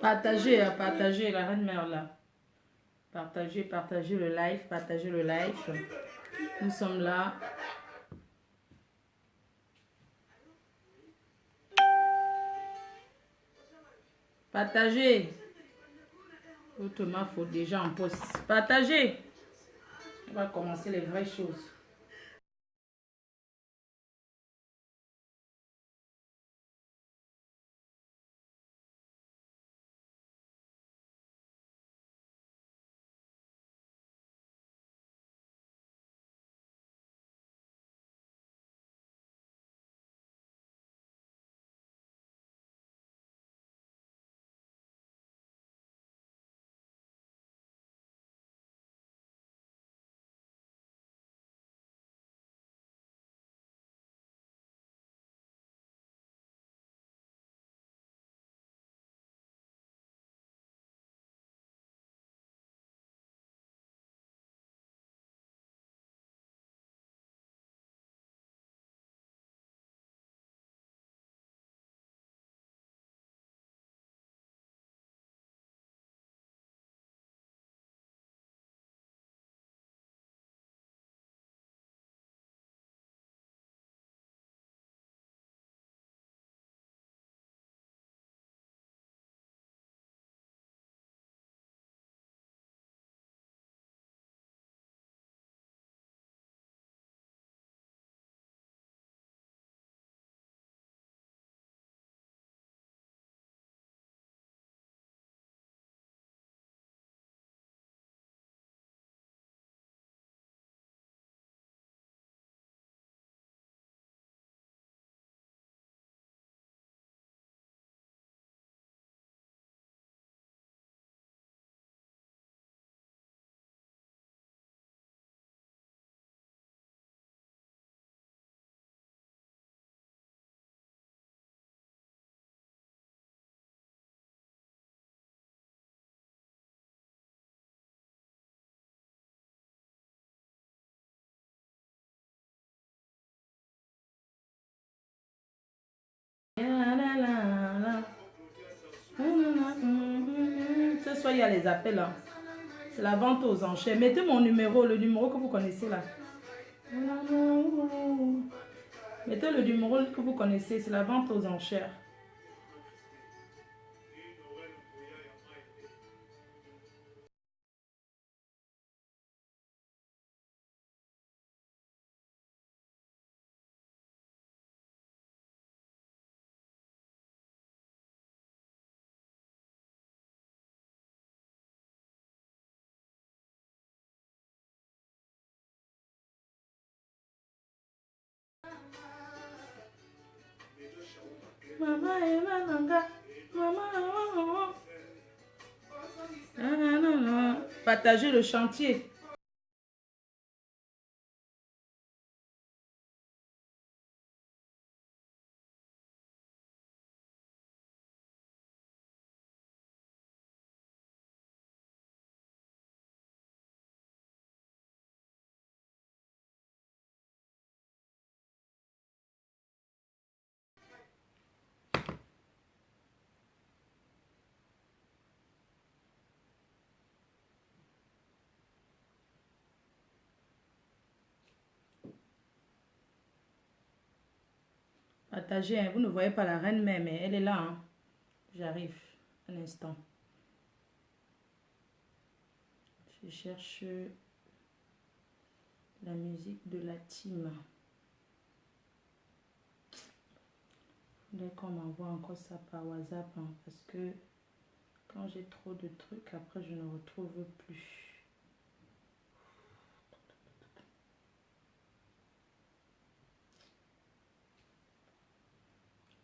Partagez, partagez la reine mère là. Partagez, partagez le live, partagez le live. Nous sommes là. Partagez. Autrement, il faut déjà en poste. Partagez. On va commencer les vraies choses. Ce soir, il y a les appels. Hein. C'est la vente aux enchères. Mettez mon numéro, le numéro que vous connaissez là. Mettez le numéro que vous connaissez, c'est la vente aux enchères. Maman et Mananga. Maman. Partagez le chantier. Partagez, hein. Vous ne voyez pas la reine mère, mais elle est là. Hein. J'arrive. Un instant. Je cherche la musique de la team. Il faudrait qu'on m'envoie encore ça par WhatsApp. Hein, parce que quand j'ai trop de trucs, après je ne retrouve plus.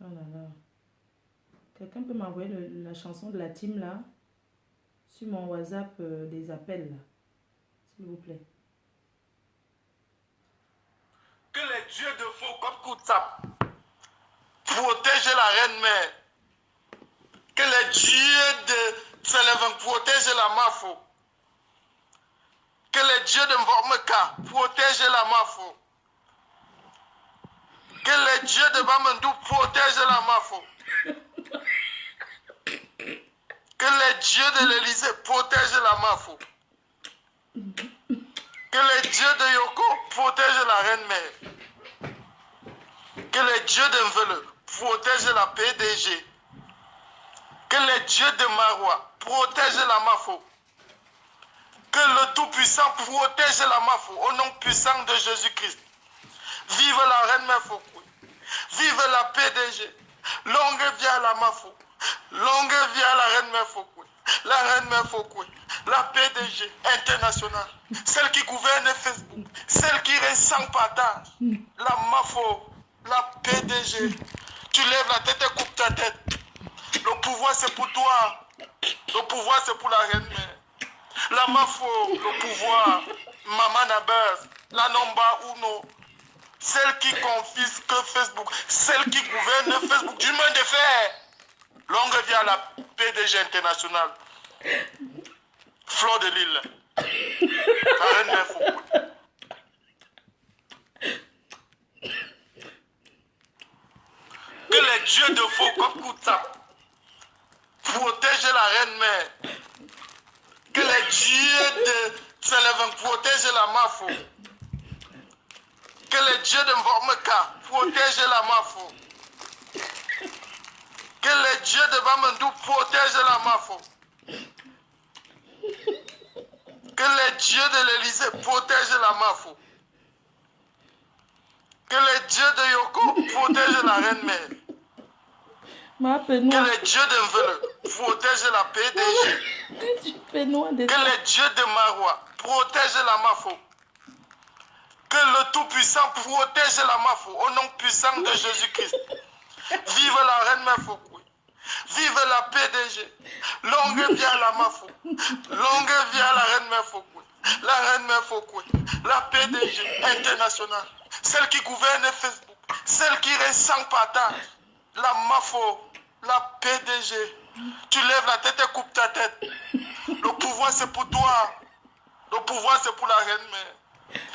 Oh là là. Quelqu'un peut m'envoyer la chanson de la team là sur mon WhatsApp des appels là, s'il vous plaît. Que les dieux de faux comme Koutsap protègent la reine mère. Que les dieux de Tselevang protègent la Mafo. Que les dieux de Mvomeka protègent la Mafo. Que les dieux de Bamandou protègent la Mafo. Que les dieux de l'Élysée protègent la Mafo. Que les dieux de Yoko protègent la reine-mère. Que les dieux de Mvele protègent la PDG. Que les dieux de Marois protègent la Mafo. Que le Tout-Puissant protège la Mafo au nom puissant de Jésus-Christ. Vive la reine-mère Foucault. Vive la PDG. Longue vie à la Mafo. Longue vie à la reine-mère Foucault. La reine-mère Foucault. La PDG internationale. Celle qui gouverne Facebook. Celle qui reste sans partage. La Mafo. La PDG. Tu lèves la tête et coupes ta tête. Le pouvoir c'est pour toi. Le pouvoir c'est pour la reine-mère. La Mafo, le pouvoir. Maman Nabez. La Nomba Uno. Celle qui confisque Facebook. Celle qui gouverne Facebook. Du main de fer. Longue vie à la PDG internationale. Fleur de Lille. La reine-mère Foucault. Que les dieux de faux comme Kouta protègent la reine-mère. Que les dieux de Tselevin protègent la Mafo. Que les dieux de Mvormeka protègent la Mafo. Que les dieux de Bamandou protègent la Mafo. Que les dieux de l'Élysée protègent la Mafo. Que les dieux de Yoko protègent la reine-mère. Que les dieux de Mvele protègent la PDG. Que les dieux de Marois protègent la Mafo. Que le Tout-Puissant protège la Mafo au nom puissant de Jésus-Christ. Vive la reine-mère Foucault. Vive la PDG. Longue vie à la Mafo. Longue vie à la reine-mère Foucault. La reine-mère Foucault. La PDG internationale. Celle qui gouverne Facebook. Celle qui reste sans partage. La Mafo. La PDG. Tu lèves la tête et coupes ta tête. Le pouvoir c'est pour toi. Le pouvoir c'est pour la reine-mère.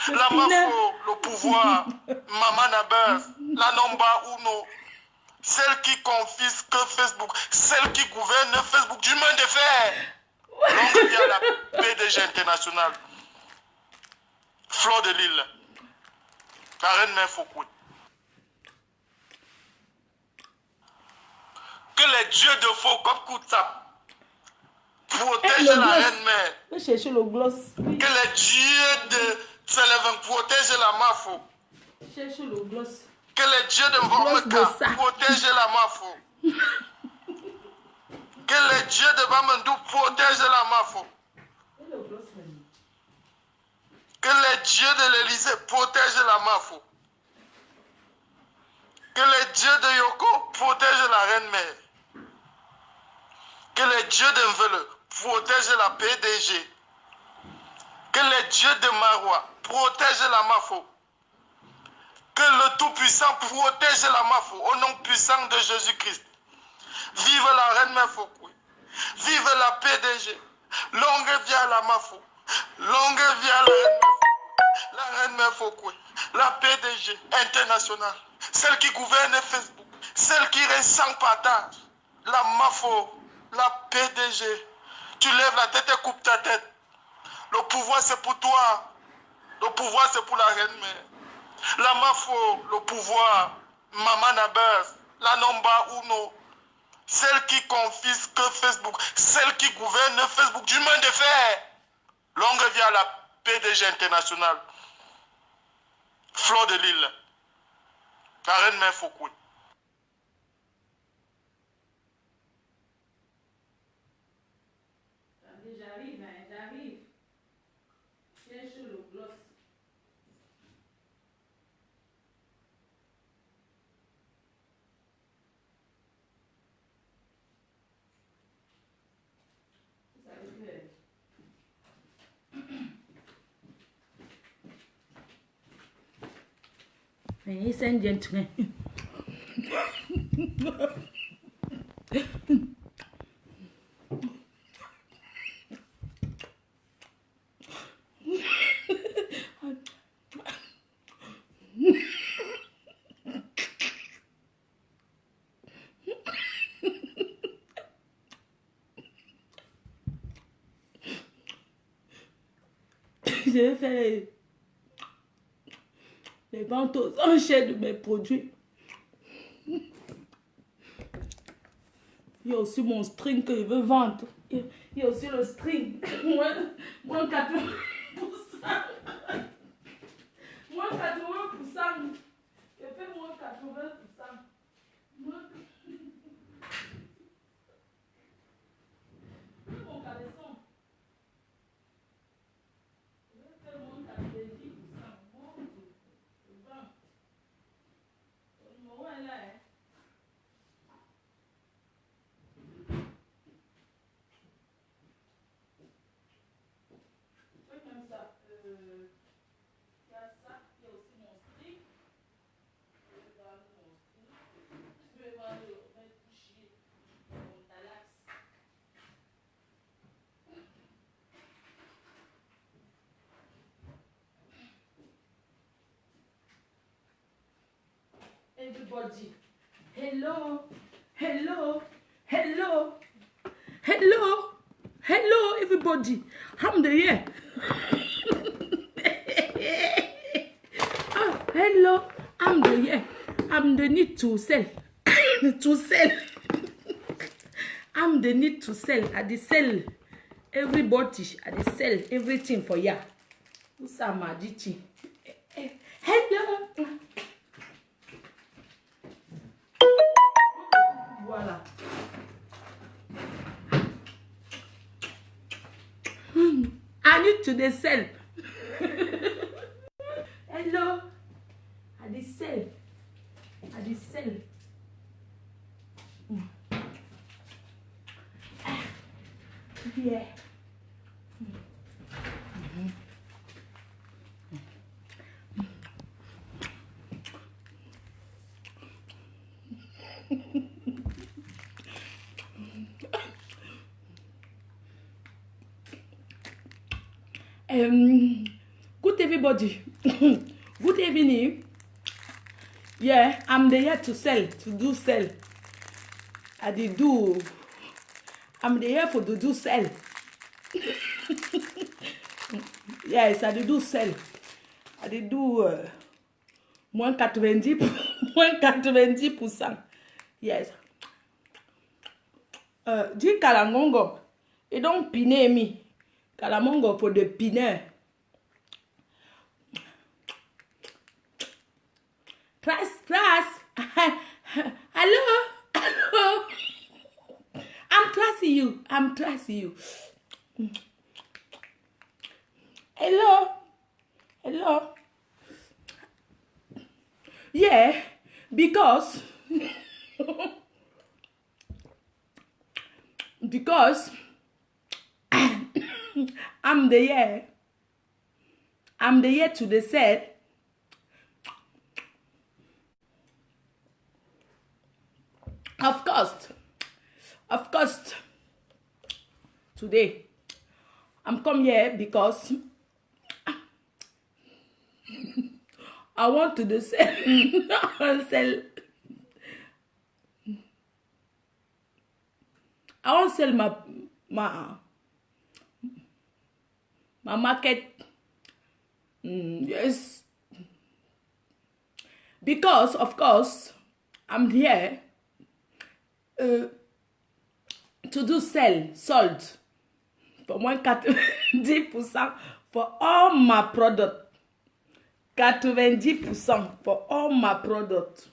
La Mafo, le pouvoir, Maman Nabez, la Nomba Uno, celle qui confisque Facebook, celle qui gouverne Facebook du main de fer. Longue vie à la PDG internationale. Fleur de Lille, la reine-mère Foucault. Que les dieux de faux comme Koutsap protègent la reine-mère. Je cherche le gloss. Que les dieux de Tselevin protègent la Mafo. Cherche le gloss. Que les dieux de Mvormeka protègent la Mafo. Que les dieux de Bamandou protègent la Mafo. Que les dieux de l'Élysée protègent la Mafo. Que les dieux de Yoko protègent la reine-mère. Que les dieux de Mvele protègent la PDG. Que les dieux de Marois protègent la Mafo. Que le Tout-Puissant protège la Mafo au nom puissant de Jésus-Christ. Vive la reine-mère Foucault. Vive la PDG. Longue vie à la Mafo. Longue vie à la reine-mère Foucault. La reine-mère Foucault. La PDG internationale. Celle qui gouverne Facebook. Celle qui reste sans partage. La Mafo. La PDG. Tu lèves la tête et coupes ta tête. Le pouvoir c'est pour toi. Le pouvoir c'est pour la reine-mère. La Mafo, le pouvoir. Maman Nabez. La Nomba Uno. Celle qui confisque Facebook. Celle qui gouverne Facebook du main de fer. Longue vie à la PDG internationale. Fleur de Lille. La reine-mère Foucault. J'arrive, j'arrive. Cherche le gloss. Ladies and gentlemen. Je vais faire les ventes aux enchères de mes produits. Il y a aussi mon string que je veux vendre. Il y a aussi le string. Moins 80%. Moins 80%. Je fais moins 80%. Moins... Mon caleçon. Je vais faire moins 90%. Mon Dieu. Je vends. Le numéro est là. Hein. C'est comme ça. Il y a ça. Il y a aussi mon string. Je vais vendre mon string. Je vais vendre mes couchiers. Mon talax. Everybody. Hello. Hello. Hello. Hello. Hello, everybody. I'm the here. Oh, hello. I'm the here. I'm the need to sell. To sell. I'm the need to sell. I dey sell everybody. I dey sell everything for ya. Usa Madichi. Hello. Voilà. I need to dey sell. Hello. I dey sell. I dey sell. Yeah. Good everybody. Good evening. Yeah, I'm there to sell, to do sell. I dey do. I'm there for to do sell. Yes, I dey do sell. I dey do moins 90%. Moins 90%. Yes. Dis Kalamongo. Et donc piner me. Kalamongo for the piner. Trust. Hello. Hello. I'm trusting you. I'm trusting you. Hello. Hello. Yeah, because I'm the year. I'm the year to the set. Of course, today I'm come here because I want to the sell. I want to sell my market. Yes, because of course I'm here to do sold for moins 90% for all my product. 90% for all my product.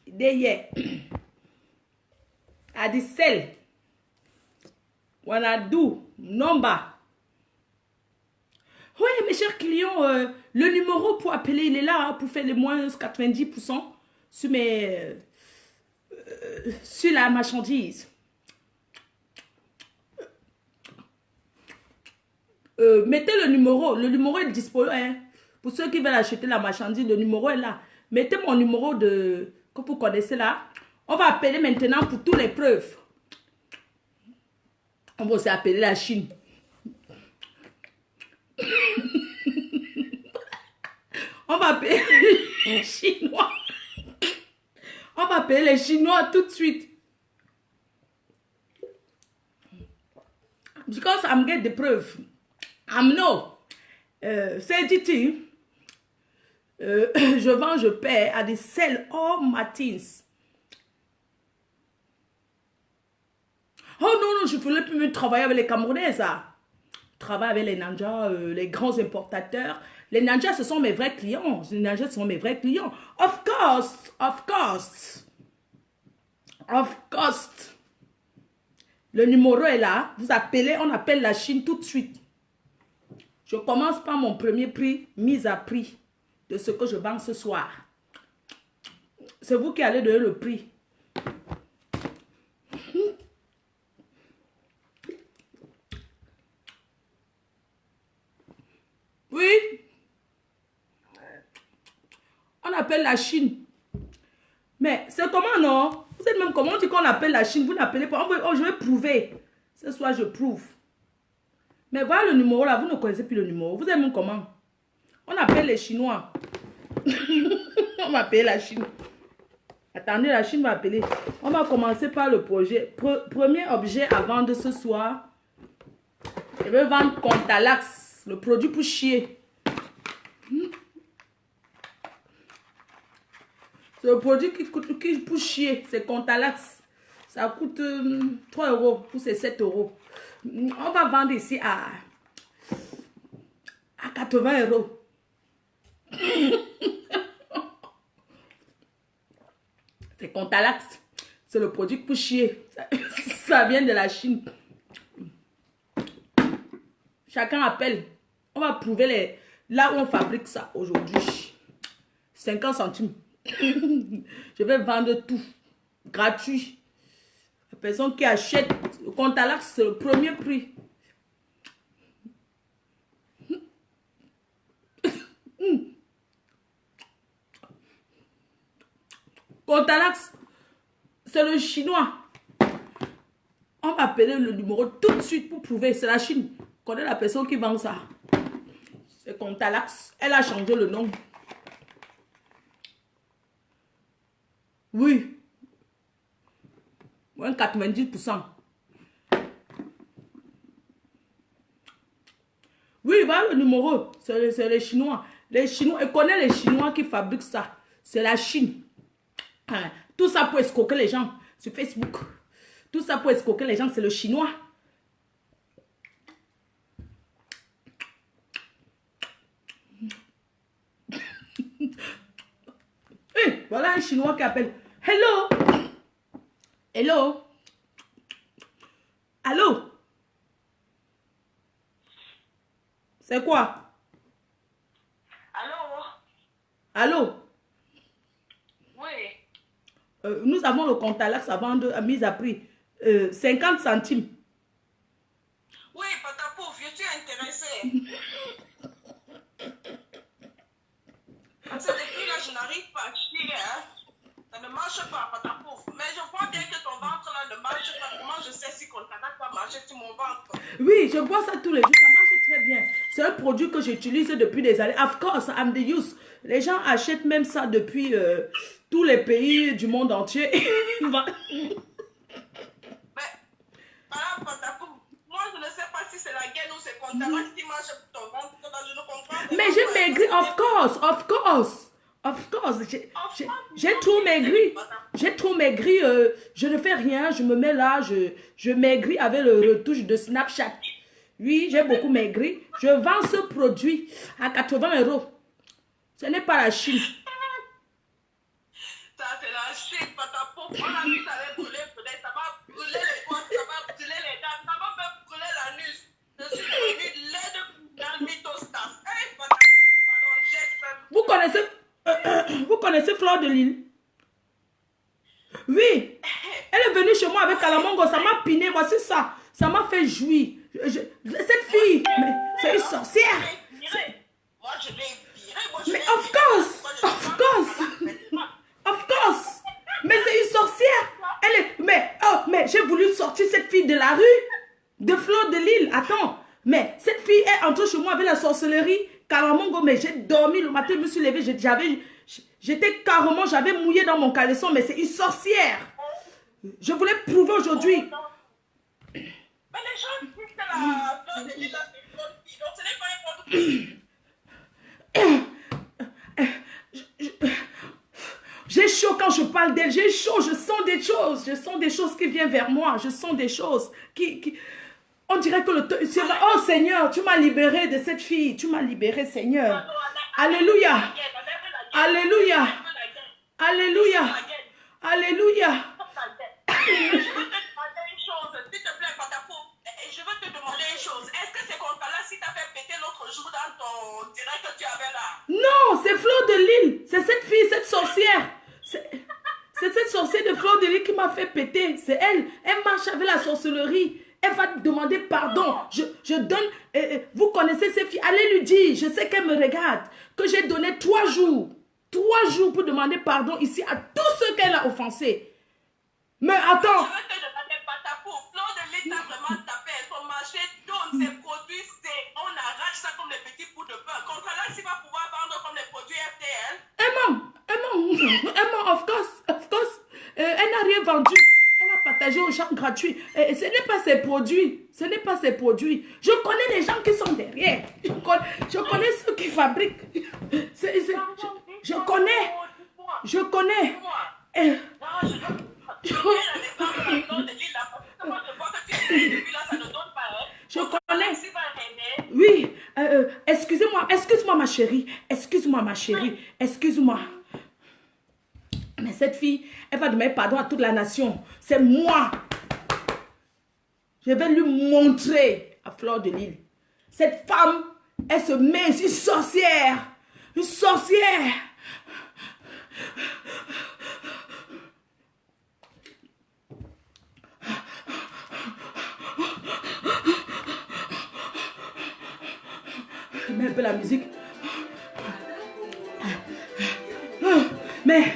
They here. I dey sell. When I do number. Oui, mes chers clients, le numéro pour appeler, il est là, hein, pour faire les moins 90% sur sur la marchandise. Mettez le numéro est disponible, hein. Pour ceux qui veulent acheter la marchandise, le numéro est là. Mettez mon numéro que vous connaissez là. On va appeler maintenant pour toutes les preuves. On va aussi appeler la Chine. On va appeler les Chinois. On va appeler les Chinois tout de suite. Because I'm getting the proof. I'm know. C'est Titi. Je vends, je paie à des sell all matins. Oh non, non, je ne voulais plus me travailler avec les Camerounais, ça. Travaille avec les Nanjas, les grands importateurs. Les Nanjas, ce sont mes vrais clients. Les Nanjas sont mes vrais clients. Of course, of course. Of course. Le numéro est là. Vous appelez, on appelle la Chine tout de suite. Je commence par mon premier prix, mise à prix de ce que je vends ce soir. C'est vous qui allez donner le prix. Oui. On appelle la Chine. Mais c'est comment, non? Vous êtes même comment on dit qu'on appelle la Chine? Vous n'appelez pas. Oh, je vais prouver. Ce soir, je prouve. Mais voilà le numéro là. Vous ne connaissez plus le numéro. Vous êtes même comment? On appelle les Chinois. On va appeler la Chine. Attendez, la Chine va appeler. On va commencer par le projet. Premier objet à vendre ce soir. Je vais vendre Contalax. Le produit pour chier. C'est le produit qui pour chier. C'est Contalax. Ça coûte 3 euros. Ou c'est 7 euros. On va vendre ici à 80 euros. C'est Contalax. C'est le produit pour chier. Ça vient de la Chine. Chacun appelle. On va prouver là où on fabrique ça aujourd'hui. 50 centimes. Je vais vendre tout. Gratuit. La personne qui achète le Contalax, c'est le premier prix. Contalax, c'est le chinois. On va appeler le numéro tout de suite pour prouver. C'est la Chine. On connaît la personne qui vend ça. C'est Contalax. Elle a changé le nom. Oui. Moins 90%. Oui, voilà le numéro. C'est les Chinois. Les Chinois, elle connaît les Chinois qui fabriquent ça. C'est la Chine. Tout ça pour escroquer les gens sur Facebook. Tout ça pour escroquer les gens, c'est le chinois. Hey, voilà un chinois qui appelle. Hello. Hello. Allô. C'est quoi? Allô? Allô. Oui. Nous avons le Contalax à vendre à mise à prix 50 centimes. Oui, Patapouf, je suis intéressée. Parce que depuis là, je n'arrive pas à acheter. Hein. Ça ne marche pas, Patapouf. Mais je vois bien que ton ventre là ne marche pas. Comment je sais si Contalax va marcher sur mon ventre? Oui, je vois ça tous les jours. Ça marche très bien. C'est un produit que j'utilise depuis des années. Of course, I'm the use. Les gens achètent même ça depuis tous les pays du monde entier. Mais, voilà, Patapouf. Moi, je ne sais pas si c'est la gaine ou c'est Contalax qui marche pour ton ventre. Je ne comprends pas. Mais j'ai maigri, of course, of course. Of course. J'ai trop maigri. J'ai trop maigri. Je ne fais rien. Je me mets là. Je maigris avec le retouche de Snapchat. Oui, j'ai beaucoup maigri. Je vends ce produit à 80 euros. Ce n'est pas la Chine. Ça, c'est la Chine, Patapouf. On a vu ça allait brûler, peut-être. Ça va brûler les doigts, ça va brûler les dents, ça va même brûler l'anus. Je suis devenue laide dans le mythostas. Hey, Patapouf, pardon, j'espère. Vous connaissez Fleur de Lille? Oui. Elle est venue chez moi avec Kalamongo. Ça m'a piné. Voici ça. Ça m'a fait jouir. Cette fille, c'est une sorcière. Moi, je l'ai virée. Mais of course. Of course. Of course. Mais c'est une sorcière. Elle est... Mais j'ai voulu sortir cette fille de la rue. De Fleur de Lille. Attends. Mais cette fille est entrée chez moi avec la sorcellerie. Kalamongo, mais j'ai dormi le matin, je me suis levée. J'étais carrément, j'avais mouillé dans mon caleçon. Mais c'est une sorcière. Je voulais prouver aujourd'hui. Mais les gens disent que la Fleur de Lille, ce n'est pas un produit. J'ai chaud quand je parle d'elle, j'ai chaud, je sens des choses qui viennent vers moi, je sens des choses qui on dirait que oh Seigneur, tu m'as libéré de cette fille, tu m'as libéré Seigneur. Alléluia, alléluia, alléluia, alléluia. Je veux te demander une chose, s'il te plaît, Patapou. Je veux te demander une chose. Est-ce que c'est comme ça là si t'as fait péter l'autre jour dans ton direct que tu avais là? Non, c'est Fleur de Lille. C'est cette fille, cette sorcière. C'est cette sorcière de Fleur de Lille qui m'a fait péter. C'est elle. Elle marche avec la sorcellerie. Elle va te demander pardon. Je donne... vous connaissez ces filles. Allez lui dire, je sais qu'elle me regarde, que j'ai donné 3 jours. 3 jours pour demander pardon ici à tous ceux qu'elle a offensés. Mais attends. Je veux te demander Patapou. Fleur de Lille t'a vraiment tapé. Son marché donne ses produits. On arrache ça comme les petits bouts de pain. Contre là, s'il va pouvoir vendre comme les produits FTL. Of course. Elle n'a rien vendu. Elle a partagé aux gens gratuits. Et ce n'est pas ses produits. Ce n'est pas ses produits. Je connais les gens qui sont derrière. Je connais ceux qui fabriquent. Je connais. Je connais. Je connais. Oui, excuse-moi ma chérie. Excuse-moi ma chérie. Excuse-moi. Mais cette fille, elle va demander pardon à toute la nation. C'est moi. Je vais lui montrer à Fleur de Lille. Cette femme, elle se met une sorcière. Une sorcière. Je mets un peu la musique. Mais.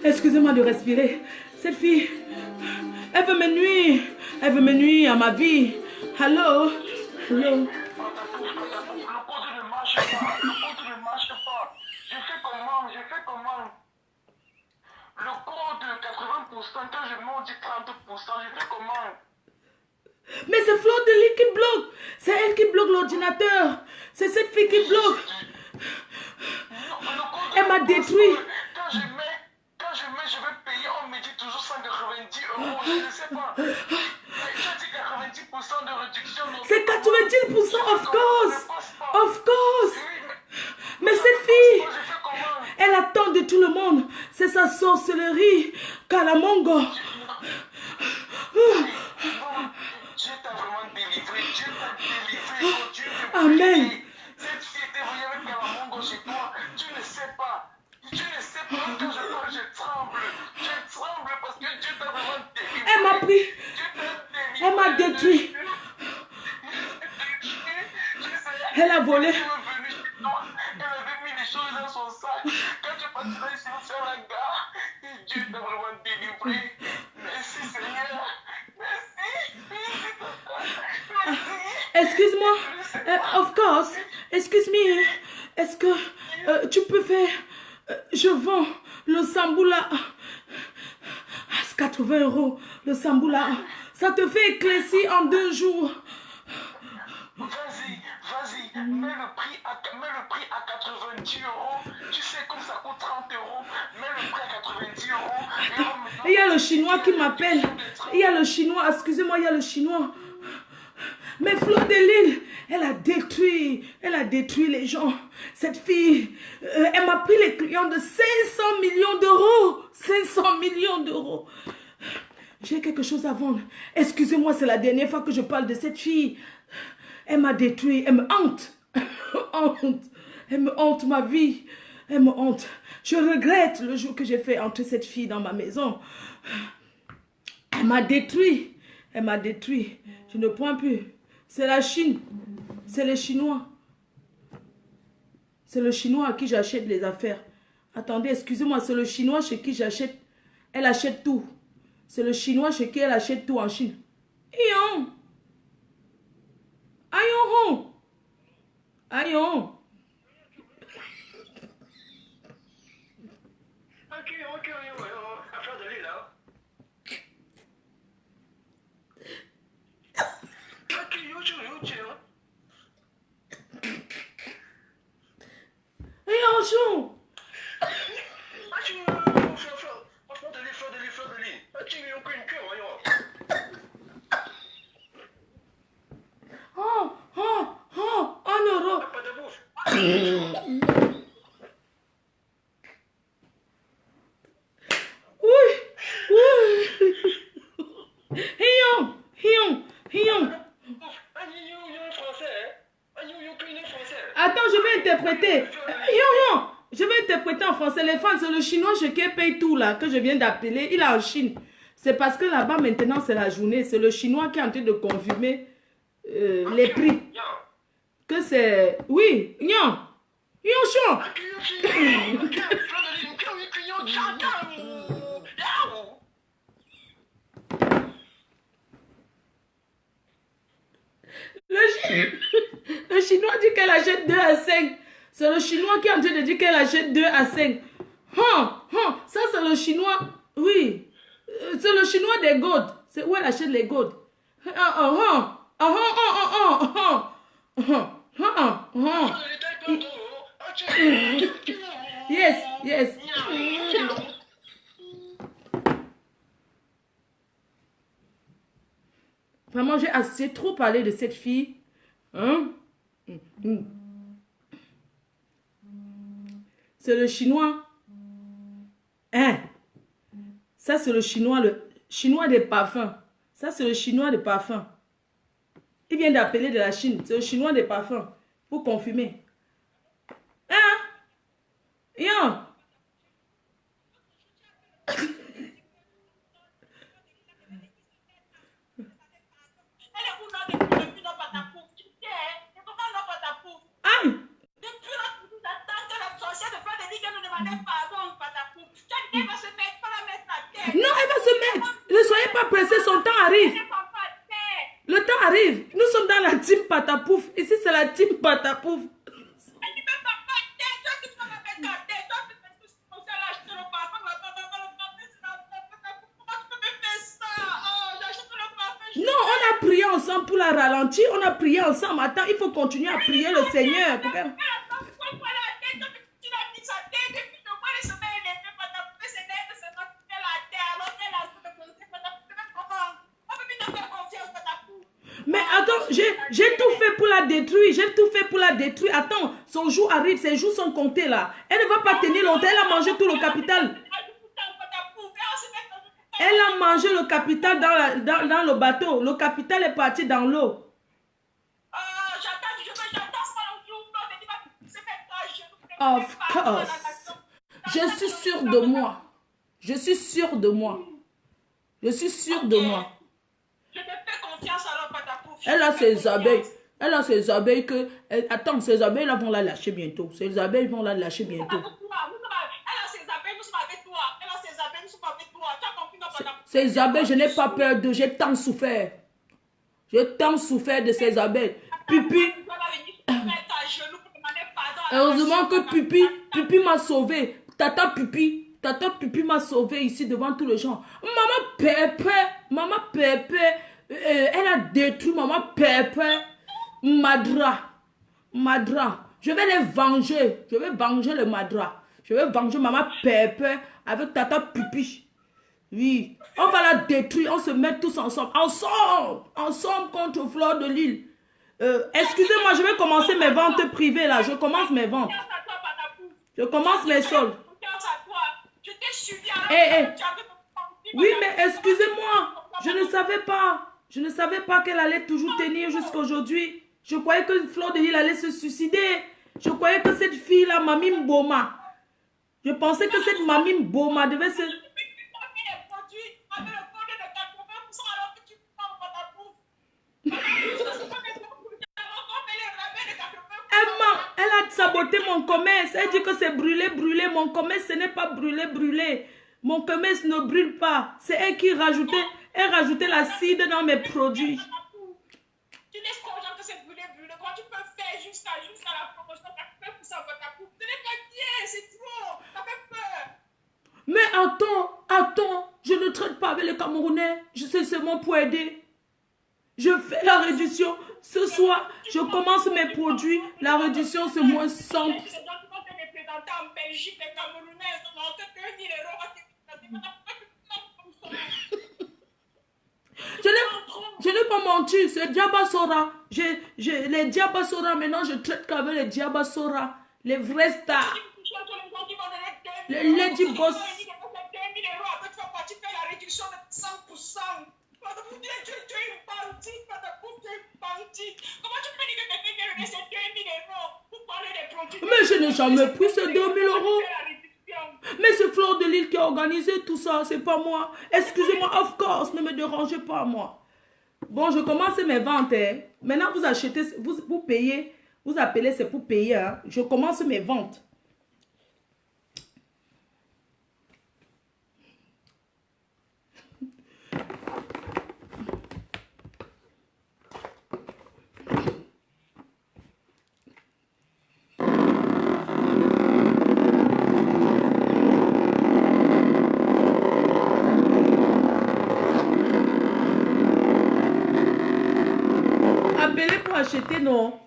Excusez-moi de respirer. Cette fille, elle veut me nuire. Elle veut me nuire à ma vie. Allô? Allô? Le code ne marche pas. Je fais comment? Le code 80%, quand je m'en dis 30%, je fais comment? Mais c'est Fleur de Lille qui bloque. C'est elle qui bloque l'ordinateur. C'est cette fille qui bloque. Elle m'a détruit. Quand je mets, je vais payer, on me dit toujours 190 €, je ne sais pas. Mais tu as dit 90% de réduction. C'est 90%, of course. Of course. Mais cette fille, elle attend de tout le monde. C'est sa sorcellerie. Kalamongo. Dieu t'a vraiment délivré. Dieu t'a délivré. Dieu t'a Amen. Cette fille était venue avec Kalamongo chez toi. Tu ne sais pas. Tu ne sais pas. Quand je parle, je tremble. Je tremble parce que Dieu t'a vraiment délivré. Elle m'a pris. Elle m'a détruit. Elle a volé. Elle avait mis les choses dans son sac. Quand tu partiras ici sur la gare, Dieu t'a vraiment délivré. Merci Seigneur. Excuse-moi. Of course. Excuse me. Est-ce que tu peux faire... je vends le samboula à 80 €. Le samboula. Ça te fait éclaircir en 2 jours. Vas-y, mets le prix à 90 €. Tu sais comme ça coûte 30 €. Mets le prix à 90 €. Et il y a le chinois qui m'appelle. Il y a le chinois, excusez-moi, il y a le chinois. Mais Fleur de Lille, elle a détruit les gens. Cette fille, elle m'a pris les clients de 500 millions d'euros. 500 millions d'euros. J'ai quelque chose à vendre. Excusez-moi, c'est la dernière fois que je parle de cette fille. Elle m'a détruit, elle me hante. Elle me hante ma vie. Elle me hante. Je regrette le jour que j'ai fait entrer cette fille dans ma maison. Elle m'a détruit. Elle m'a détruit. Je ne prends plus. C'est la Chine. C'est les Chinois. C'est le Chinois à qui j'achète les affaires. Attendez, excusez-moi, c'est le Chinois chez qui j'achète. Elle achète tout. C'est le Chinois chez qui elle achète tout en Chine. Ayon. Ayon. Ayon. Ok, affaire de Lille, là. Ok, Oh, oh, oh, 1 euro. Oui, oui. Hion, hion, hion. Attends, je vais interpréter. Hion, hion. Je vais interpréter en français. Les fans, c'est le chinois qui paye tout là, que je viens d'appeler. Il est en Chine. C'est parce que là-bas, maintenant, c'est la journée. C'est le chinois qui est en train de confirmer les prix. Que c'est... Oui, hion. Hion, chon. Le chinois dit qu'elle achète 2 à 5. C'est le chinois qui est en train de dire qu'elle achète 2 à 5. Ça, c'est le chinois. Oui. C'est le chinois des godes. C'est où elle achète les godes. Yes, yes. Vraiment, j'ai assez trop parlé de cette fille. Hein? C'est le chinois. Hein? Ça, c'est le chinois des parfums. Ça, c'est le chinois des parfums. Il vient d'appeler de la Chine. C'est le chinois des parfums. Pour confirmer. Hein? Yo! Aïe! Non, elle va se mettre. Ne soyez pas pressés, son temps arrive. Le temps arrive. Nous sommes dans la team Patapouf. Ici, c'est la team Patapouf. Non, on a prié ensemble pour la ralentir. On a prié ensemble. Attends, il faut continuer à prier le Seigneur. Mais attends, j'ai tout fait pour la détruire. J'ai tout fait pour la détruire. Attends, son jour arrive. Ses jours sont comptés là. Elle ne va pas tenir longtemps. Elle a mangé tout le capital. Elle a mangé le capital dans le bateau. Le capital est parti dans l'eau. Of course. Je suis sûre de moi. Je suis sûre de moi. Je suis sûre de moi. Je te fais confiance alors, Patapouf. Elle a ses abeilles. Elle a ses abeilles que... Attends, ces abeilles là vont la lâcher bientôt. Ces abeilles vont la lâcher bientôt. Elle a ses abeilles, nous sommes avec toi. Elle a ses abeilles, nous sommes avec toi. Tu as compris, non, Patapouf? Ces abeilles, je n'ai pas peur d'eux. J'ai tant souffert. J'ai tant souffert de ces abeilles. Pupi. Heureusement que Pupi m'a sauvé. Tata Pupi m'a sauvé ici devant tous les gens. Maman Pépé, elle a détruit Maman Pépé. Madra. Je vais les venger. Je vais venger le Madra. Je vais venger Maman Pépé avec Tata Pupi. Oui. On va la détruire. On se met tous ensemble. Ensemble contre Fleur de Lille. Excusez-moi, je vais commencer mes ventes privées là. Je commence mes ventes. Je commence mes soldes. Oui, mais excusez-moi. Je ne savais pas. Je ne savais pas qu'elle allait toujours tenir jusqu'à aujourd'hui. Je croyais que Fleur de Lille allait se suicider. Je croyais que cette fille-là, Mamie Mboma. Je pensais que cette Mamie Mboma devait se... Elle a saboté mon commerce. Elle dit que c'est brûlé. Mon commerce, ce n'est pas brûlé. Mon commerce ne brûle pas. C'est elle qui rajoutait l'acide dans mes produits. Tu laisses aux gens que c'est brûlé. Comment tu peux faire jusqu'à la promotion? Tu as fait pour ça, Patapouf. Ce n'est pas bien, c'est trop. Ça fait peur. Mais attends. Je ne traite pas avec les Camerounais. Je sais seulement pour aider. Je fais la réduction. Ce soir, je commence mes produits. La réduction, c'est moins 100. Les gens qui vont te représenter en Belgique, les Camerounais, ils ont monté 2 000 €. m'ont menti, c'est Diabasora. Les Diabasora, maintenant je traite qu'avec les Diabasora. Les vrais stars. Les Lady Boss. Mais je n'ai jamais pris ces 2000 euros. Mais c'est Fleur de Lille qui a organisé tout ça, c'est pas moi. Excusez-moi, of course, ne me dérangez pas, moi. Bon, je commence mes ventes. Hein. Maintenant, vous achetez, vous payez, vous appelez, c'est pour payer. Hein. Je commence mes ventes. Appelez pour acheter, non.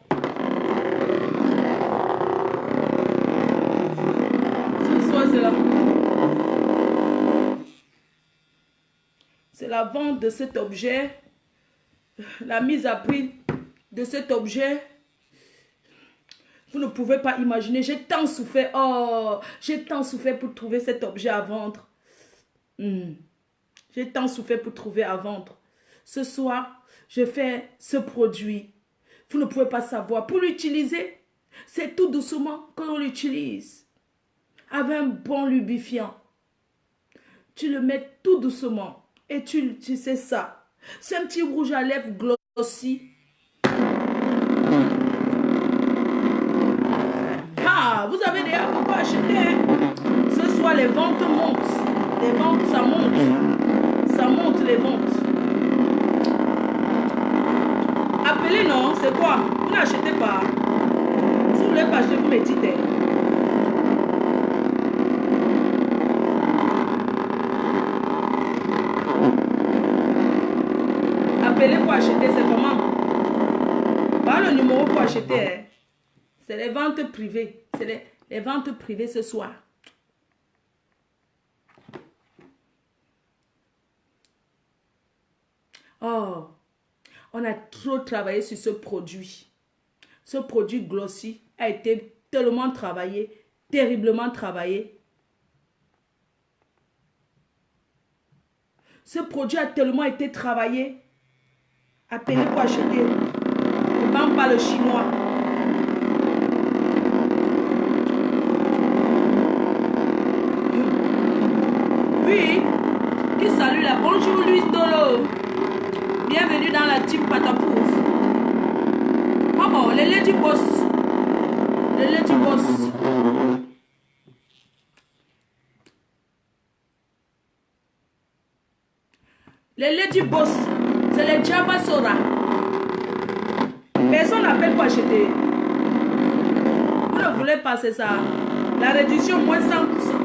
Ce soir, c'est la vente de cet objet, la mise à prix de cet objet. Vous ne pouvez pas imaginer, j'ai tant souffert. Oh, j'ai tant souffert pour trouver cet objet à vendre. J'ai tant souffert pour trouver à vendre. Ce soir, je fais ce produit. Vous ne pouvez pas savoir. Pour l'utiliser, c'est tout doucement qu'on l'utilise. Avec un bon lubrifiant. Tu le mets tout doucement. Et tu sais ça. C'est un petit rouge à lèvres glossy. Ah, vous avez déjà beaucoup acheté. Ce soir, les ventes montent. Les ventes, ça monte. Ça monte les ventes. Appelez, non, c'est quoi? Vous n'achetez pas. Si vous ne voulez pas acheter, vous me dites. Appelez pour acheter, c'est comment? Pas le numéro pour acheter. Hein. C'est les ventes privées. C'est les ventes privées ce soir. Oh, on a trop travaillé sur ce produit. Ce produit glossy a été tellement travaillé, terriblement travaillé. Ce produit a tellement été travaillé. Appelez pour acheter. Ne vends pas le chinois. Oui, qui salue là. Bonjour Luis Dolo. Bienvenue dans la team Patapouf. Oh, les Lady Boss. Les Lady Boss. Les Lady Boss, c'est les Diabasora. Personne n'appelle pour acheter. Vous ne voulez pas, c'est ça. La réduction, moins 100%.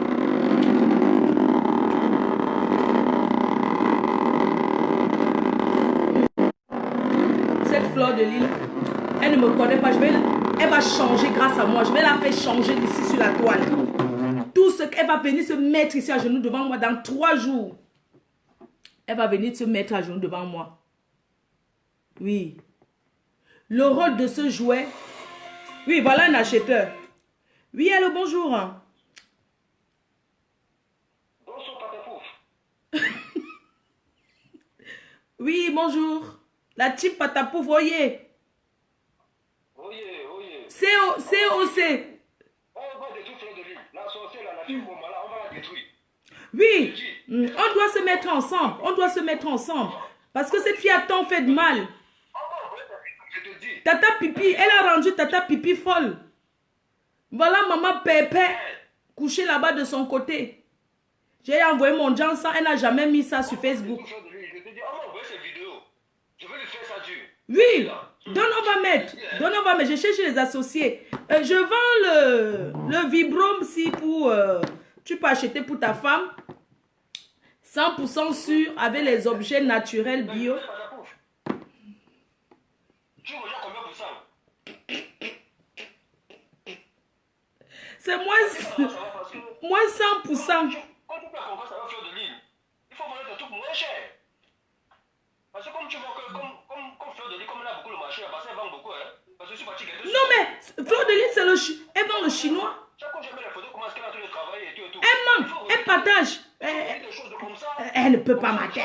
Fleur de Lille, elle ne me connaît pas, elle va changer grâce à moi, je vais la faire changer d'ici sur la toile. Tout ce qu'elle va venir se mettre ici à genoux devant moi dans 3 jours. Elle va venir se mettre à genoux devant moi. Oui. Le rôle de ce jouet. Oui, voilà un acheteur. Oui, allô, bonjour. Bonjour, Patapouf. Oui, bonjour. La team Patapouf, voyez. Oyez, oyez. COC. On va détruire Fleur de Lille. La sorcière, la fille, on va la détruire. Oui, on doit se mettre ensemble. On doit se mettre ensemble. Parce que cette fille a tant fait de mal. Je te dis. Tata Pipi, elle a rendu Tata Pipi folle. Voilà maman Pépé couchée là-bas de son côté. J'ai envoyé mon Jansan, elle n'a jamais mis ça sur Facebook. Je te dis, on va envoyer cette vidéo. Je vais lui faire ça dur. Oui, donc on va mettre. Je cherche les associés. Je vends le Vibrom si pour... tu peux acheter pour ta femme. 100% sûr avec les objets naturels bio. Tu regardes combien pour ça? C'est moins 100%. Quand tu peux comprendre ça va Fleur de Lille, il faut vendre des trucs moins chers. Parce que comme tu vois que, comme que je suis fatigué. Non, mais Fleur de Lys, c'est le elle vend le chinois. Chaque fois que je mets les photos, comment est-ce qu'elle a tout le travail et tout et tout. Elle ment, elle partage. Des choses comme ça. Elle ne peut pas mater.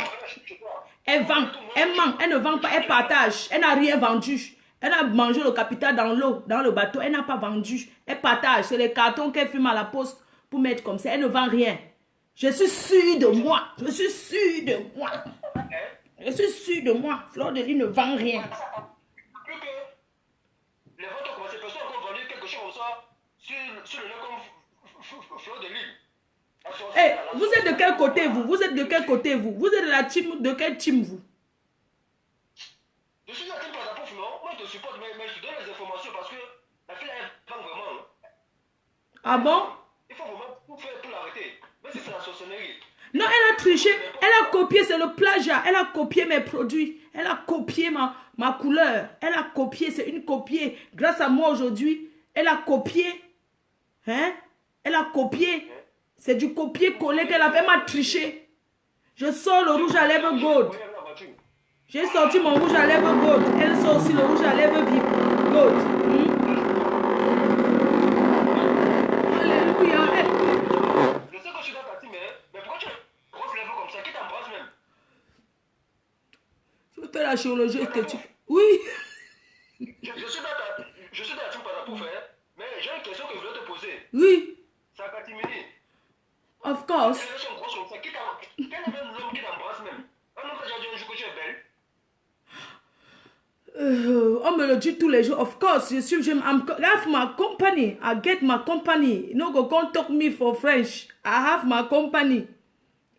Elle vend, elle ment, elle ne vend pas, elle partage. Elle n'a rien vendu. Elle a mangé le capital dans l'eau, dans le bateau. Elle n'a pas vendu. Elle partage. C'est les cartons qu'elle fume à la poste pour mettre comme ça. Elle ne vend rien. Je suis sûre de moi. Je suis sûre de moi. Je suis sûre de moi. Fleur de Lys ne vend rien. Plus que les ventes ont commencé, personne n'a encore vendu quelque chose comme ça sur le net comme Fleur de Lys. Hey, vous êtes de quel côté vous? Vous êtes de quel côté vous? Vous êtes de la team, de quel team vous? Je suis la team Patapouf, non? Moi je te supporte, mais je te donne les informations parce que la fille elle vend vraiment. Ah bon? Il faut vraiment tout faire pour l'arrêter. Même si c'est la sorcellerie. Non, elle a triché, elle a copié, c'est le plagiat. Elle a copié mes produits. Elle a copié ma couleur. Elle a copié, c'est une copiée. Grâce à moi aujourd'hui, elle a copié. Hein? Elle a copié. C'est du copier-coller qu'elle a fait. Elle m'a triché. Je sors le rouge à lèvres gold. J'ai sorti mon rouge à lèvres gold. Elle sort aussi le rouge à lèvres gold. Alléluia. Je sais que je suis dans ta team, mais pourquoi tu grosses lèvres comme ça? Qui t'embrasse même? Tu veux faire la chirurgie esthétique? Oui. Je suis dans la team Patapouf, mais j'ai une question que je voulais te poser. Oui. C'est à Katimini. Of course. Quel est même l'homme qui t'embrasse même? Un homme qui a déjà dit un jour que tu es belle. On me le dit tous les jours. Of course, I have my company. I get my company. No go come talk me for French. I have my company.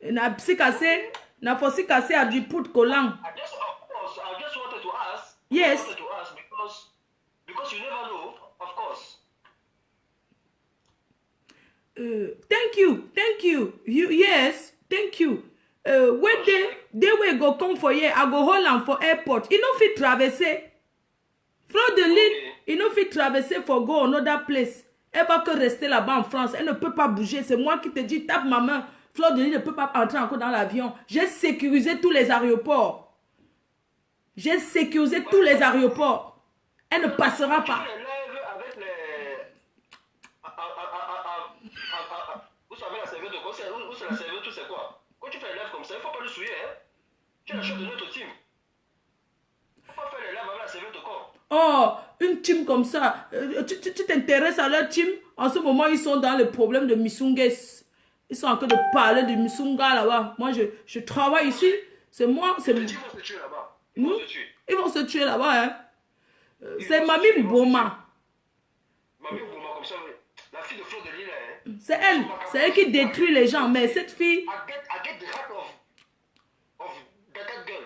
Na psikase, na fosikase a du put kolang. I just wanted to ask. Yes. I wanted to ask because you never know, of course. Thank you. Yes, thank you. When they will go come for here, I go hold am for airport. You know fit traverser. Fleur de Lys, you know fit traverser for go another place. Elle va que rester là-bas en France. Elle ne peut pas bouger. C'est moi qui te dis, tape ma main. Fleur de Lys ne peut pas entrer encore dans l'avion. J'ai sécurisé tous les aéroports. J'ai sécurisé tous les aéroports. Elle ne passera pas. Vous savez la serviette de quoi? Où c'est la serviette, tout c'est quoi? Quand tu fais les lèvres comme ça, il ne faut pas le souiller, hein? Tu es la chef de notre team. Il ne faut pas faire les lèvres avec la serviette de corps. Oh, une team comme ça. Tu t'intéresses à leur team. En ce moment, ils sont dans le problème de Missunges. Ils sont en train de parler de Missunga là-bas. Moi, je travaille ici. C'est moi. Ils vont se tuer là-bas. Ils vont se tuer là-bas, hein. C'est Mami Mboma. Mami Mboma, comme ça, la fille de Fleur de Lys, hein. C'est elle qui détruit les gens. Mais cette fille... I get the heart of that girl.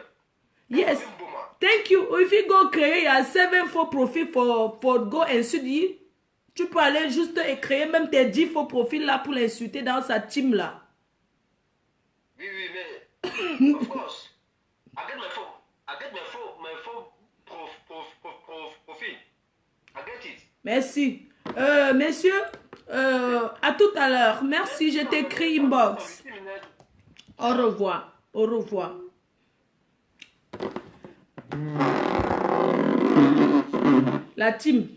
Yes. Thank you. If you go créer, il y a 7 faux profils for go insulter. Tu peux aller juste et créer même tes 10 faux profils là pour l'insulter dans sa team là. Oui, mais... of course. I get my faux profil. I get it. Merci. Messieurs, à tout à l'heure. Merci, je t'écris inbox. Au revoir. Au revoir. La team,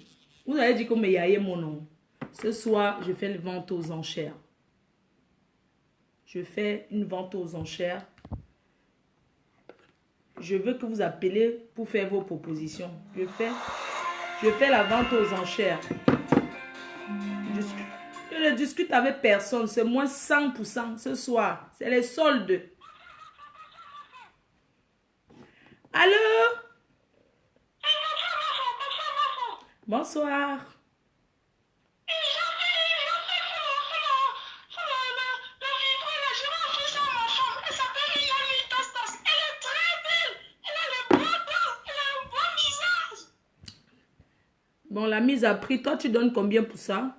vous avez dit que me yaye mon nom. Ce soir, je fais une vente aux enchères. Je fais une vente aux enchères. Je veux que vous appelez pour faire vos propositions. Je fais la vente aux enchères. Je ne discute avec personne. C'est moins 100% ce soir. C'est les soldes. Allô? Bonsoir. Bon, la mise à prix, toi, tu donnes combien pour ça?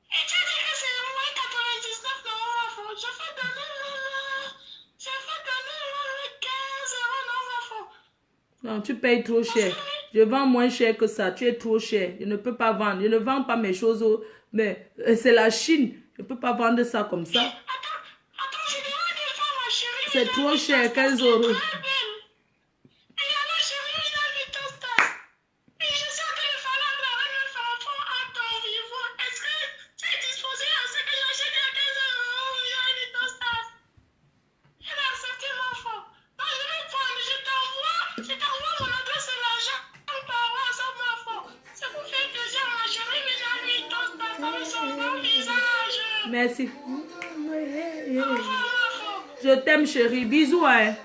Et tu dis que c'est moins 99 euros. Je fais donner 15 euros. Non, tu payes trop cher. Je vends moins cher que ça. Tu es trop cher. Je ne peux pas vendre. Je ne vends pas mes choses. Mais c'est la Chine. Je ne peux pas vendre ça comme ça. Attends, je demande une fois ma chérie. C'est trop cher, 15 euros. Et alors, chérie, il a mis ton star. Et je Merci. Je t'aime, chérie. Bisous, hein.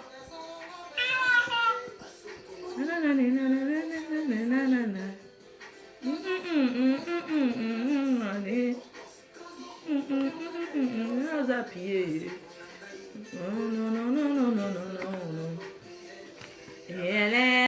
Non, non, non.